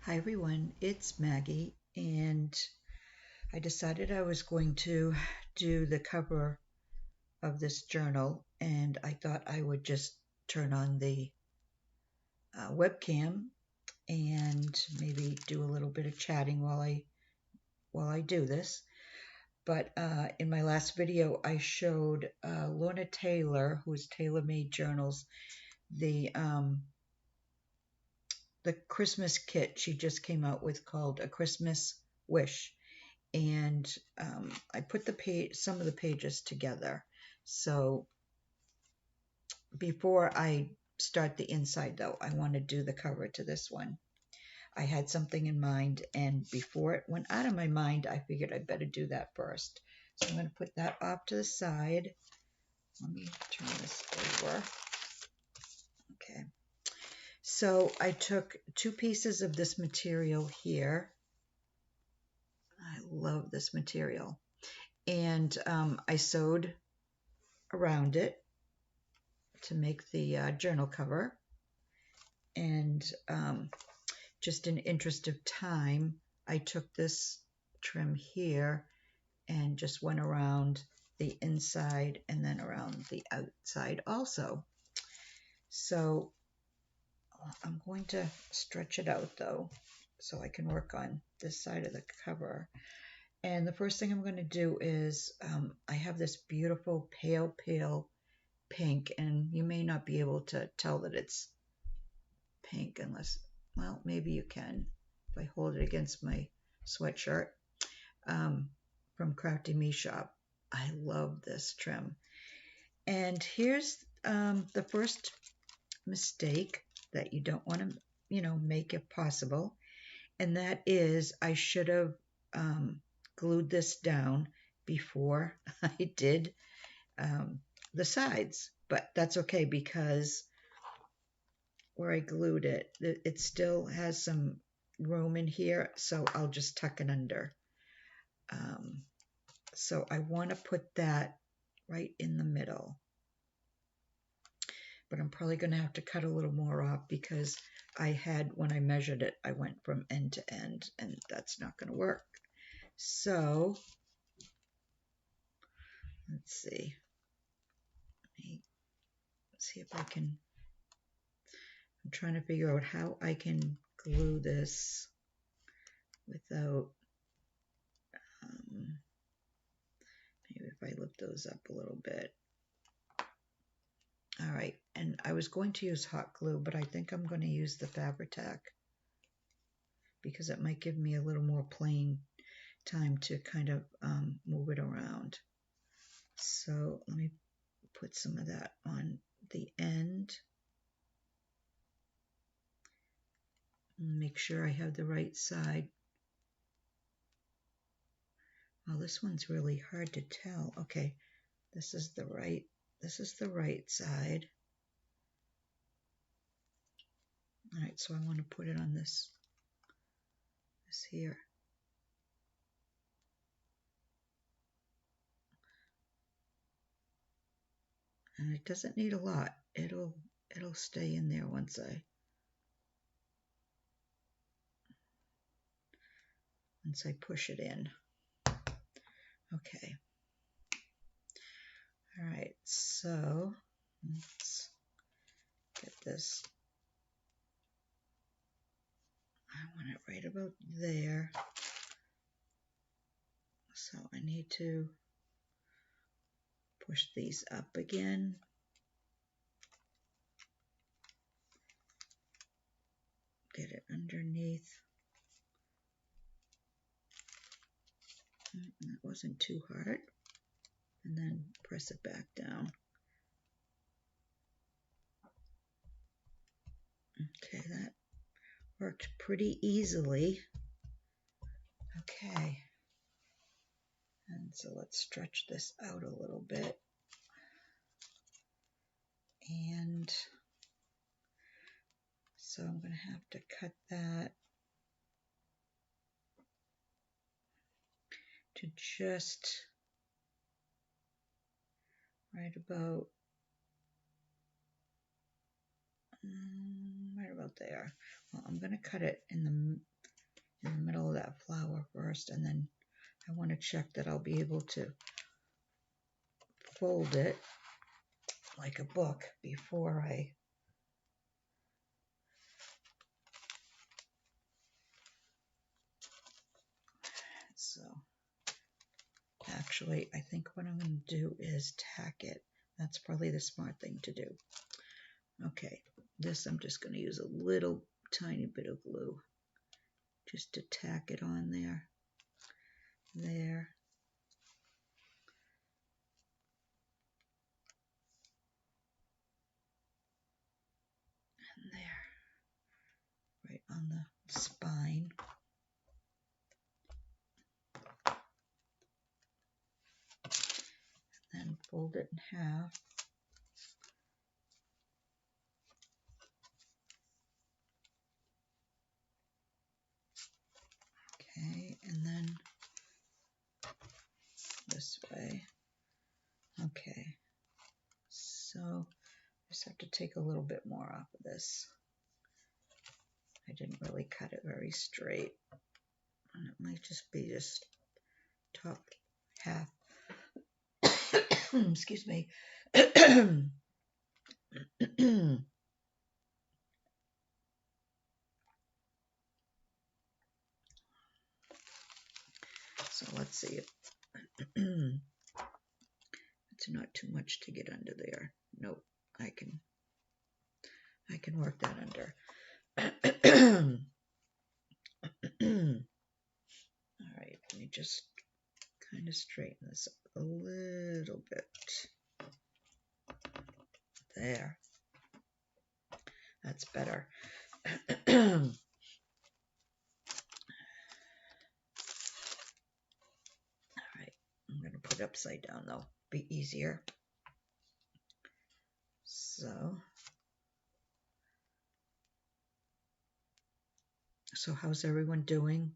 Hi everyone, it's Maggie, and I decided I was going to do the cover of this journal, and I thought I would just turn on the webcam and maybe do a little bit of chatting while I do this. But in my last video, I showed Lorna Taylor, who's Tailor Made Journals, the the Christmas kit she just came out with called A Christmas Wish. And I put some of the pages together. So before I start the inside, though, I want to do the cover to this one. I had something in mind, and before it went out of my mind, I figured I'd better do that first. So I'm going to put that off to the side. Let me turn this over. Okay. So I took 2 pieces of this material here. I love this material. And I sewed around it to make the journal cover. And just in interest of time, I took this trim here and just went around the inside and then around the outside also. So I'm going to stretch it out though, so I can work on this side of the cover. And the first thing I'm going to do is I have this beautiful pale pink, and you may not be able to tell that it's pink unless, well, maybe you can if I hold it against my sweatshirt, from Crafty Me Shop. I love this trim. And here's the first mistake that you don't want to, make if possible. And that is I should have glued this down before I did the sides. But that's okay, because where I glued it, it still has some room in here, so I'll just tuck it under. So I want to put that right in the middle. But I'm probably going to have to cut a little more off, because when I measured it, I went from end to end, and that's not going to work. So let's see. Let me see if I can. I'm trying to figure out how I can glue this without, maybe if I lift those up a little bit. All right, and I was going to use hot glue, but I think I'm going to use the Fabri-Tac, because it might give me a little more playing time to kind of move it around. So let me put some of that on the end. Make sure I have the right side. Well, this one's really hard to tell. Okay, this is the right side. All right, so I want to put it on this here. And it doesn't need a lot. It'll stay in there once I push it in. Okay. All right, so let's get this. I want it right about there. So I need to push these up again. Get it underneath. That wasn't too hard. And then press it back down. Okay, that worked pretty easily. Okay. And so let's stretch this out a little bit. And so I'm going to have to cut that to just right about there. Well, I'm going to cut it in in the middle of that flower first, and then I want to check that I'll be able to fold it like a book before I so actually I think what I'm going to do is tack it. That's probably the smart thing to do. Okay, this I'm just going to use a little tiny bit of glue just to tack it on there, there, and there, right on the spine. Then fold it in half. Okay, and then this way. Okay, so I just have to take a little bit more off of this. I didn't really cut it very straight. And it might just be just top half. Excuse me. So let's see if it's not too much to get under there. Nope, I can work that under. All right, let me just kind of straighten this up a little bit. There. That's better. All right, I'm going to put it upside down though. Be easier. So how's everyone doing?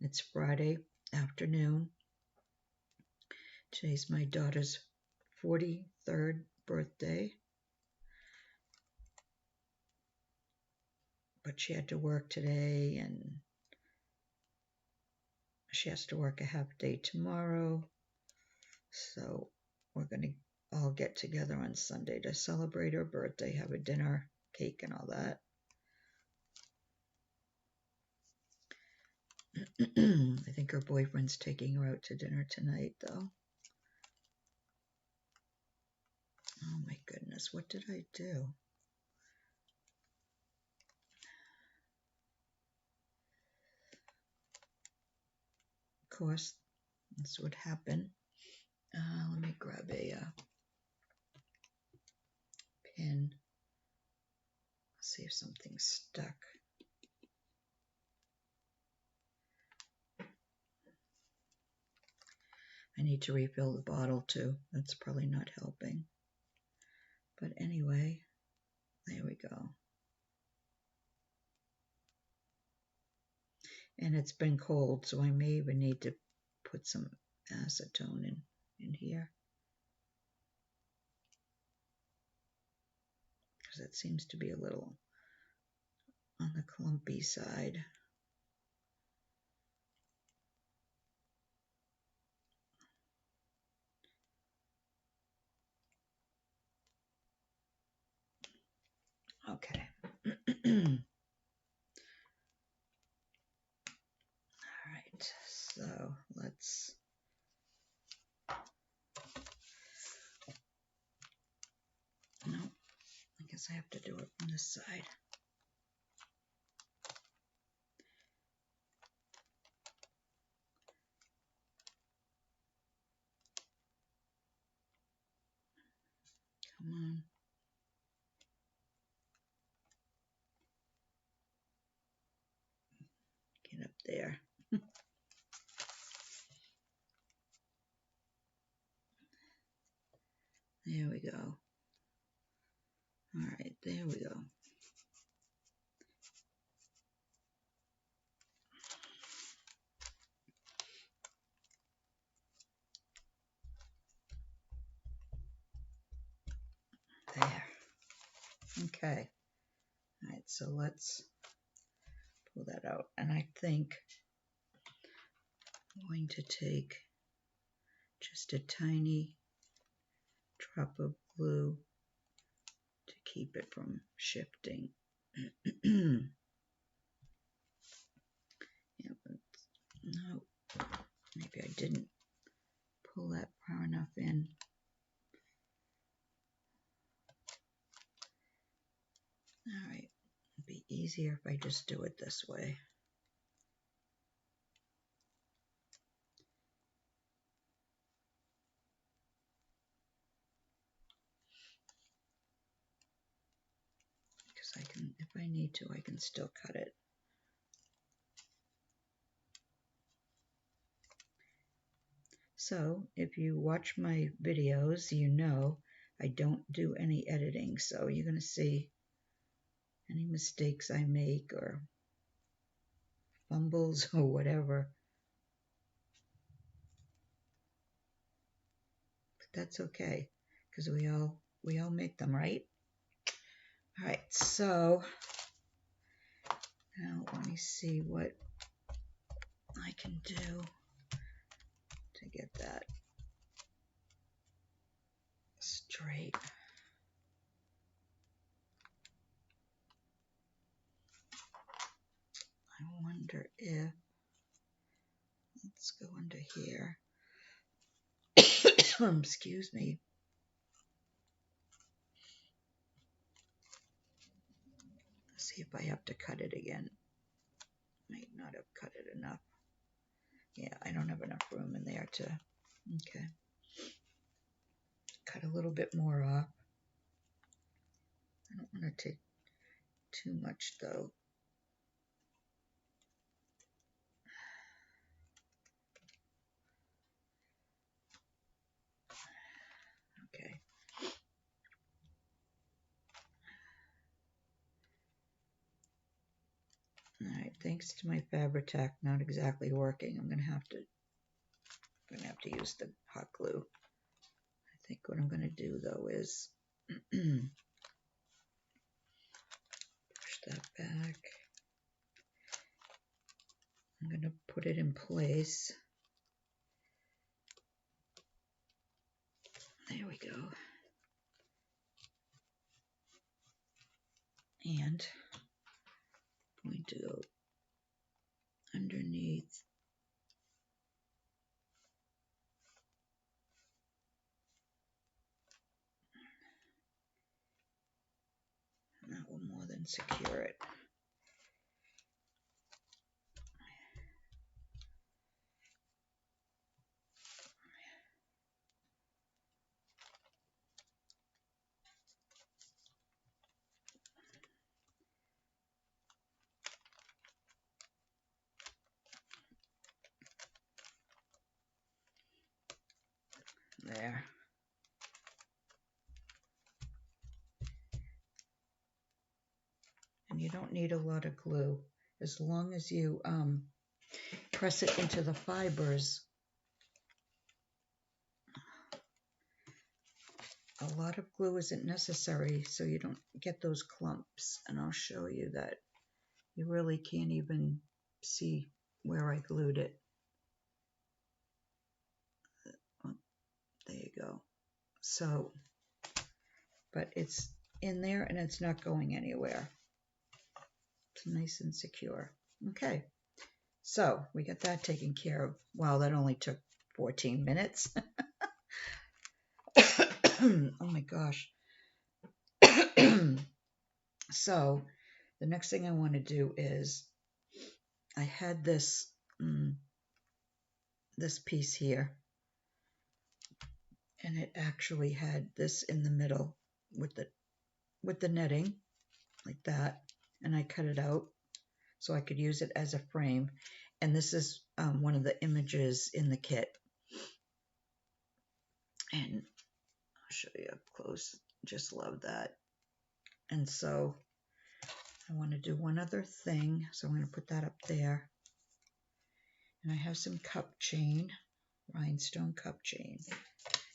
It's Friday afternoon. Today's my daughter's 43rd birthday. But she had to work today, and she has to work a half day tomorrow. So we're going to all get together on Sunday to celebrate her birthday, have a dinner, cake, and all that. I think her boyfriend's taking her out to dinner tonight, though. Oh my goodness, what did I do? Of course, this would happen. Let me grab a pin. See if something's stuck. I need to refill the bottle too. That's probably not helping. But anyway, there we go. And it's been cold, so I may even need to put some acetone in here. Because it seems to be a little on the clumpy side. Okay. All right, so let's no, I guess I have to do it from this side. Come on. Get up there. There we go. All right, there we go. There. Okay. All right, so let's pull that out. And I think I'm going to take just a tiny drop of glue to keep it from shifting. Yeah, but no, maybe I didn't pull that far enough in. All right, it'd be easier if I just do it this way. Because I can, if I need to, I can still cut it. So if you watch my videos, you know I don't do any editing. So you're going to see any mistakes I make or fumbles or whatever. But that's okay, because we all make them, right? All right, so now let me see what I can do to get that straight. I wonder if, let's go under here. Excuse me. See if I have to cut it again. Might not have cut it enough. Yeah, I don't have enough room in there to, okay. Cut a little bit more off. I don't want to take too much though. Okay. All right, thanks to my Fabri-Tac not exactly working, I'm gonna have to use the hot glue. I think what I'm gonna do though is push that back. I'm gonna put it in place. There we go. And I'm going to go underneath. And that will more than secure it. There. And you don't need a lot of glue. As long as you press it into the fibers, a lot of glue isn't necessary so you don't get those clumps. And I'll show you that you really can't even see where I glued it. Oh, there you go. So, but it's in there and it's not going anywhere. It's nice and secure. Okay, so we got that taken care of. Wow, that only took 14 minutes. Oh my gosh. So the next thing I want to do is, I had this this piece here, and it actually had this in the middle with the netting like that, and I cut it out so I could use it as a frame. And this is one of the images in the kit, and I'll show you up close. Just love that. And so I want to do one other thing, so I'm going to put that up there. And I have some cup chain, rhinestone cup chain,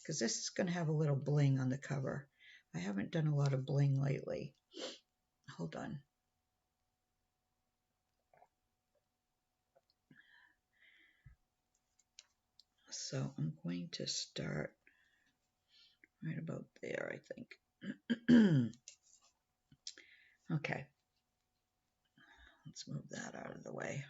because this is going to have a little bling on the cover. I haven't done a lot of bling lately. Hold on. So I'm going to start right about there, I think. Okay, let's move that out of the way.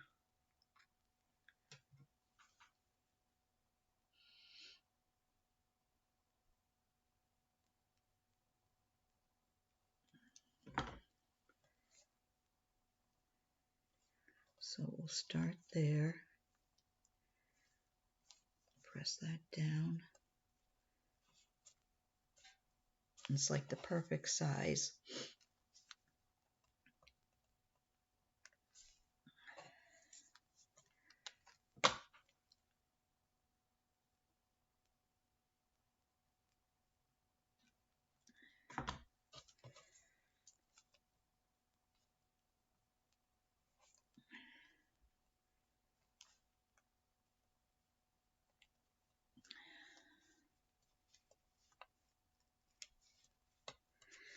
So we'll start there, press that down. It's like the perfect size.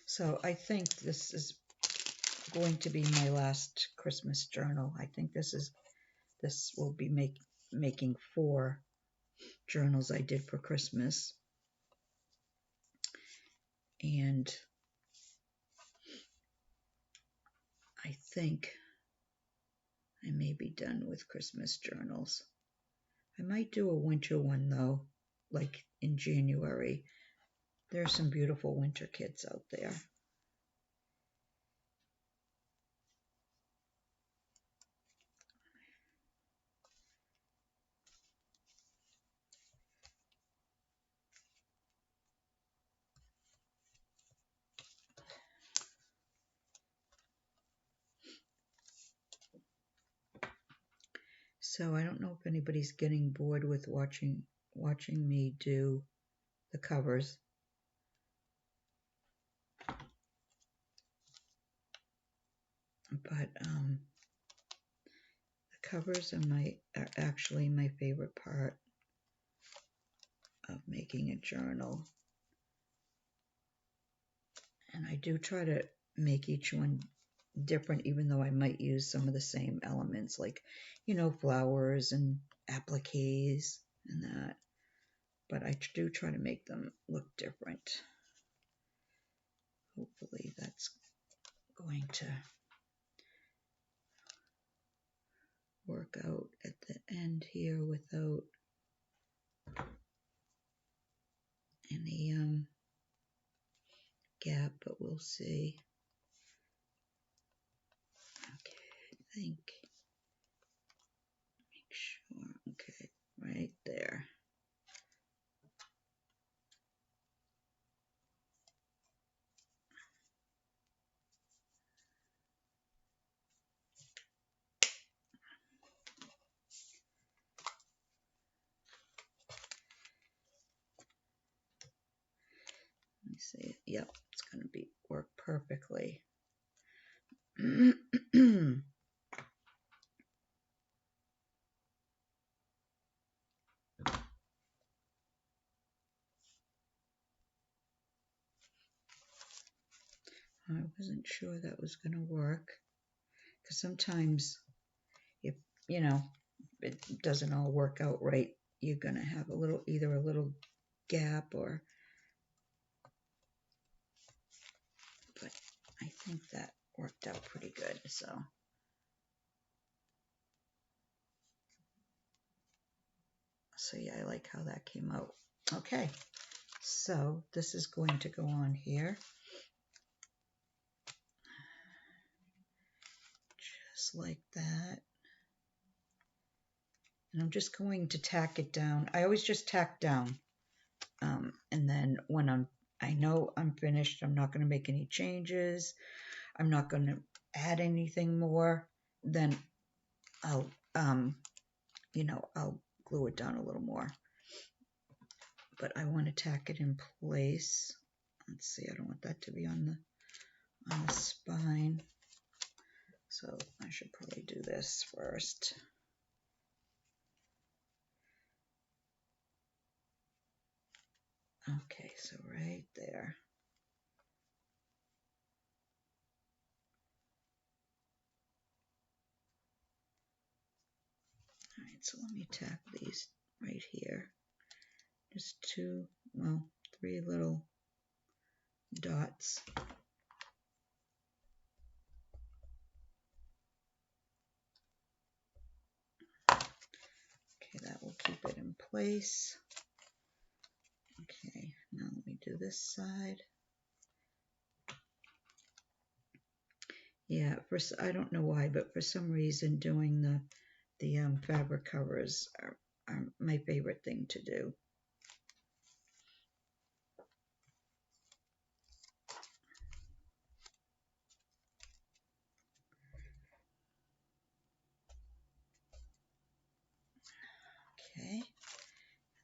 So I think this is going to be my last Christmas journal. I think this will be making 4 journals I did for Christmas. And I think I may be done with Christmas journals. I might do a winter one though, like in January. There are some beautiful winter kits out there. So I don't know if anybody's getting bored with watching me do the covers. But the covers are actually my favorite part of making a journal. And I do try to make each one different, even though I might use some of the same elements, like, flowers and appliques and that. But I do try to make them look different. Hopefully that's going to work out at the end here without any gap, but we'll see. Okay, I think, make sure, okay, right there. Let me see. Yep, it's going to work perfectly. I wasn't sure that was going to work, because sometimes if it doesn't all work out right, you're going to have either a little gap or, but I think that worked out pretty good. So yeah, I like how that came out. Okay, so this is going to go on here. Just like that. And I'm just going to tack it down. I always just tack down. And then when I know I'm finished, I'm not going to make any changes. I'm not going to add anything more. Then I'll, I'll glue it down a little more. But I want to tack it in place. Let's see, I don't want that to be on the spine. So I should probably do this first. Okay, so right there. All right, so let me tack these right here. just two, well, three little dots. Okay, that will keep it in place. Okay, now let me do this side. Yeah, I don't know why, but for some reason doing the fabric covers are my favorite thing to do. Okay,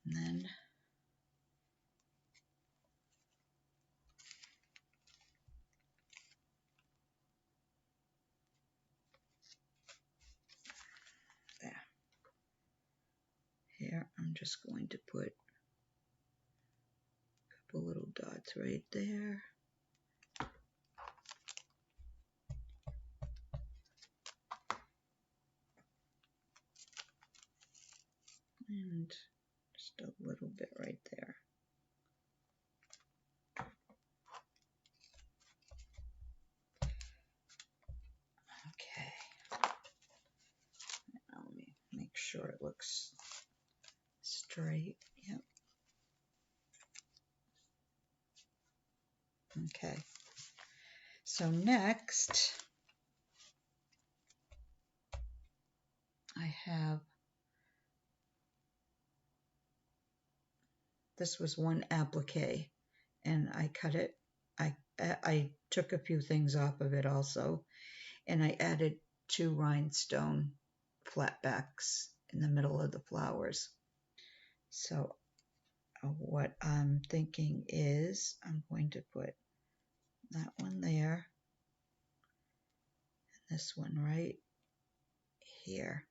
and then there. Here, I'm just going to put a couple little dots right there. And just a little bit right there. Okay. Now let me make sure it looks straight. Yep. Okay. So next, I have, this was one applique, and I cut it. I took a few things off of it also, and I added 2 rhinestone flatbacks in the middle of the flowers. So what I'm thinking is I'm going to put that one there, and this one right here.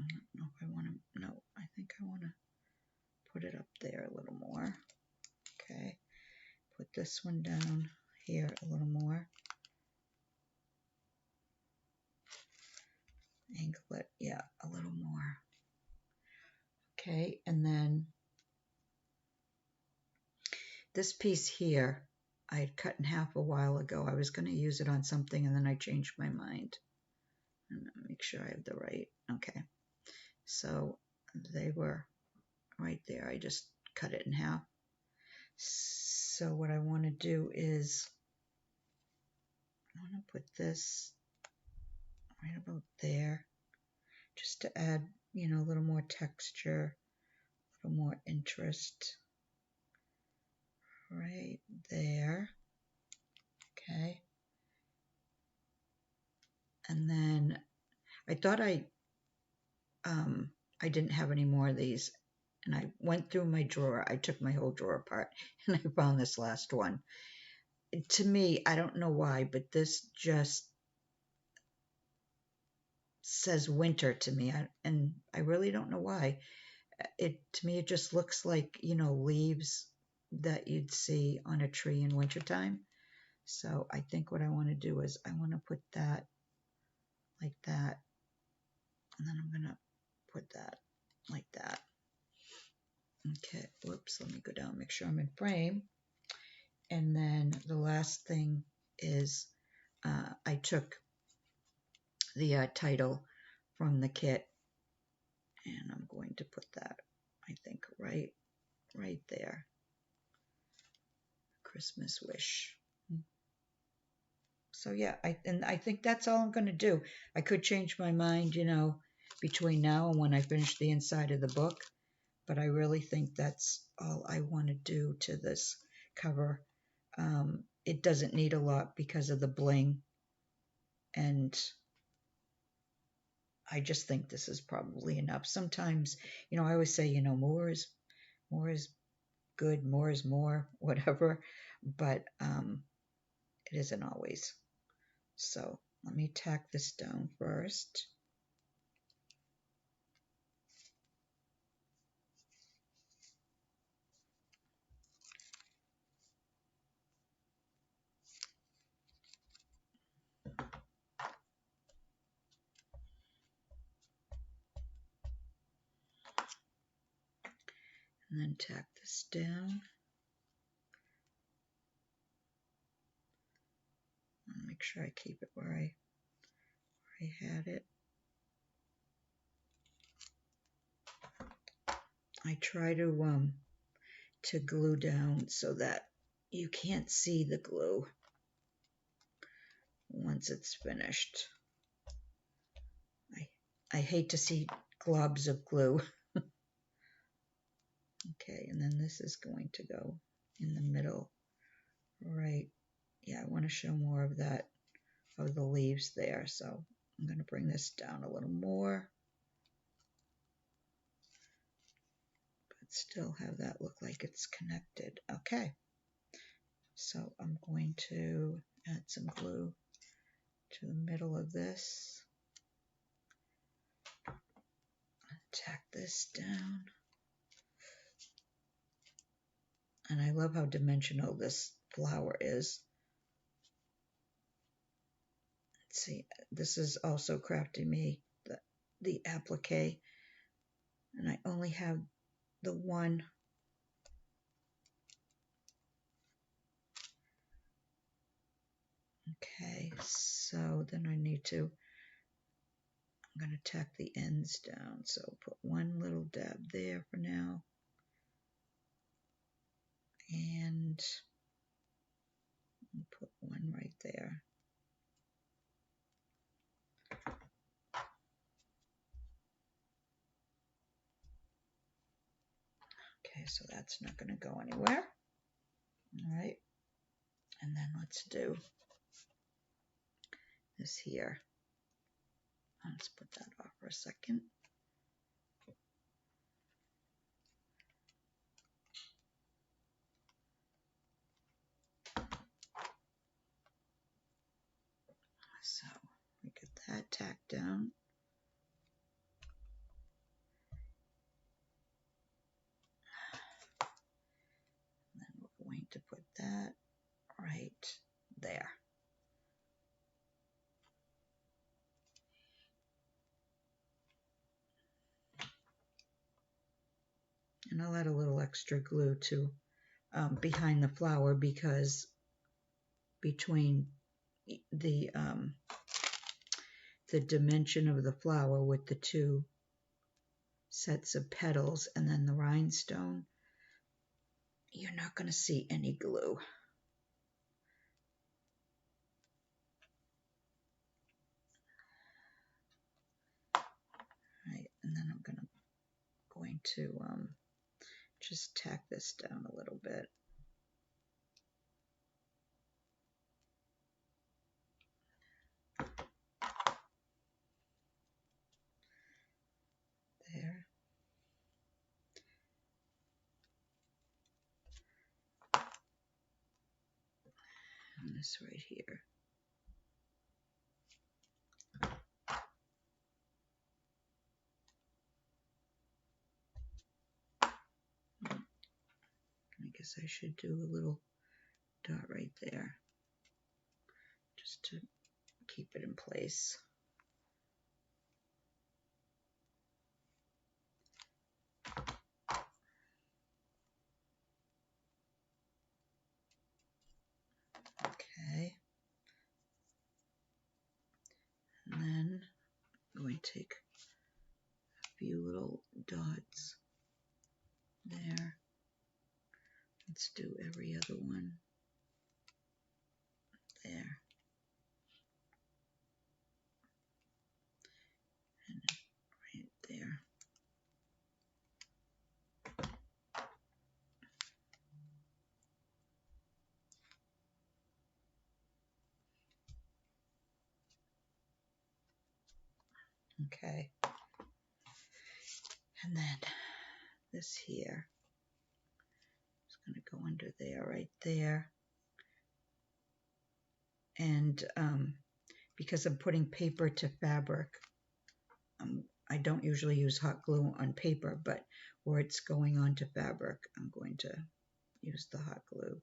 I don't know if I want to, no, I think I want to put it up there a little more. Okay, put this one down here a little more. Angle it, yeah, a little more. Okay, and then this piece here, I had cut in half a while ago. I was going to use it on something, and then I changed my mind. And make sure I have the right, okay. So they were right there. I just cut it in half. So what I want to do is, I want to put this right about there, just to add, you know, a little more texture, a little more interest. Right there. Okay. And then I thought I didn't have any more of these, and I went through my drawer. I took my whole drawer apart, and I found this last one. To me, I don't know why, but this just says winter to me, and I really don't know why. To me, it just looks like, you know, leaves that you'd see on a tree in wintertime. So I think what I want to do is I want to put that like that, and then I'm going to put that like that. Okay, whoops, let me go down, make sure I'm in frame. And then the last thing is I took the title from the kit, and I'm going to put that, I think, right there. Christmas wish. So yeah, I think that's all I'm going to do. I could change my mind, you know, between now and when I finish the inside of the book, but I really think that's all I want to do to this cover. It doesn't need a lot because of the bling, and I just think this is probably enough. Sometimes, you know, I always say, you know, more is good, more is more, whatever, but it isn't always. So let me tack this down first. And then tack this down. I'll make sure I keep it where I had it. I try to glue down so that you can't see the glue once it's finished. I hate to see globs of glue. Okay, and then this is going to go in the middle, right? Yeah, I want to show more of that, of the leaves there. So I'm going to bring this down a little more, but still have that look like it's connected. Okay, so I'm going to add some glue to the middle of this. Tack this down. And I love how dimensional this flower is. Let's see, this is also Crafty Me, the applique. And I only have the one. Okay, so then I need to, I'm going to tack the ends down. So put one little dab there for now. And put one right there. Okay, so that's not going to go anywhere. All right, and then let's do this here. Let's put that off for a second. So we get that tacked down. And then we're going to put that right there. And I'll add a little extra glue to behind the flower, because between the dimension of the flower with the two sets of petals and then the rhinestone, you're not going to see any glue. Right, and then I'm going to just tack this down a little bit. There. And this right here. I guess I should do a little dot right there, just to keep it in place. Okay. And then I'm going to take a few little dots there. Let's do every other one there. And right there. Okay. And then this here is going to go under there, right there. And because I'm putting paper to fabric, I don't usually use hot glue on paper, but where it's going onto fabric, I'm going to use the hot glue.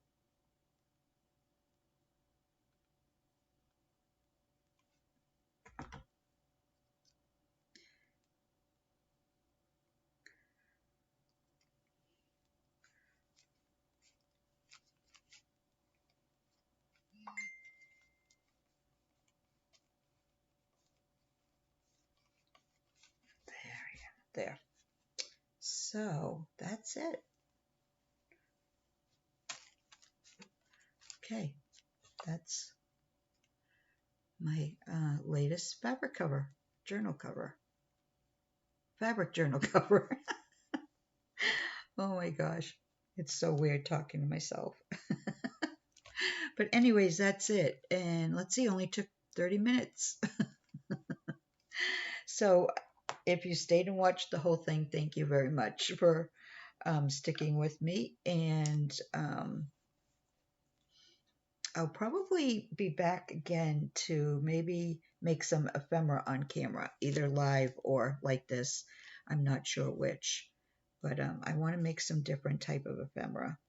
there. So that's it. Okay, that's my latest fabric cover, journal cover, fabric journal cover. Oh my gosh, it's so weird talking to myself. But anyways, that's it. And let's see, only took 30 minutes. So if you stayed and watched the whole thing, thank you very much for sticking with me. And I'll probably be back again to maybe make some ephemera on camera, either live or like this. I'm not sure which, but I want to make some different type of ephemera.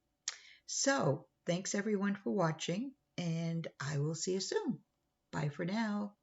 So thanks everyone for watching, and I will see you soon. Bye for now.